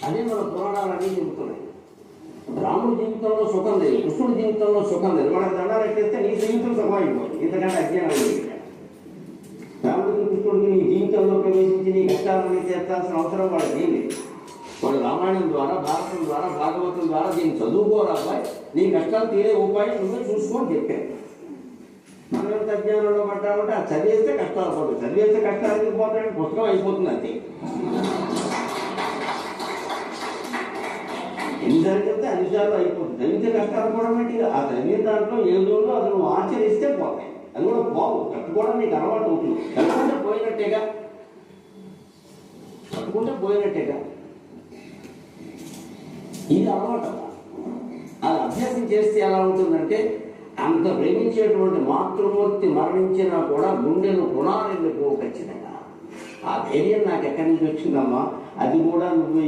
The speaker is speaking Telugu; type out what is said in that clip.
అదే మన పురాణాలన్నీ చెబుతున్నాయి. రాముడి జీవితంలో సుఖం లేదు, కృష్ణుడి జీవితంలో సుఖం లేదు. మనకు దండాలు ఎట్టేస్తే నీ జీవితం సుఖమైపోతుంది. ఇంతకంటే అజ్ఞానం లేదు. రాముడికి కృష్ణుడికి నీ జీవితంలో ప్రవేశించి నీ కష్టాలని తీర్చాల్సిన అవసరం వాళ్ళకి ఏం లేదు. వాళ్ళు రామాయణం ద్వారా, భారతం ద్వారా, భాగవతం ద్వారా దీన్ని చదువుకోరాబాయ్, నీ కష్టాలు తీరే ఉపాయం నువ్వే చూసుకొని చెప్పారు. మనం ఎంత అజ్ఞానంలో పడ్డామంటే అది చదివేస్తే కష్టాలు పోతుంది. చదివేస్తే కష్టాలు ఎందుకు పోతాయంటే పుస్తకం అయిపోతుంది అంతే. ఎన్నిసార్లు చెప్తే అన్నిసార్లు అయిపోతుంది. చదివితే కష్టాలు కూడా బట్టి ఆ చదివిన దాంట్లో ఏదో అది నువ్వు ఆచరిస్తే పోతాయి. అది కూడా పోవు, కట్టుకోవడం నీకు అలవాటు అవుతుంది. కట్టుకుంటే పోయినట్టేగా, కట్టుకుంటే పోయినట్టేగా. ఇది అలవాటు. అది అభ్యాసం చేస్తే ఎలా ఉంటుందంటే, అంత ప్రేమించేటువంటి మాతృమూర్తి మరణించినా కూడా గుండెను పునారెళ్ళిపో ఖచ్చితంగా. ఆ ధైర్యం నాకు ఎక్కడి నుంచి వచ్చిందమ్మా, అది కూడా నువ్వు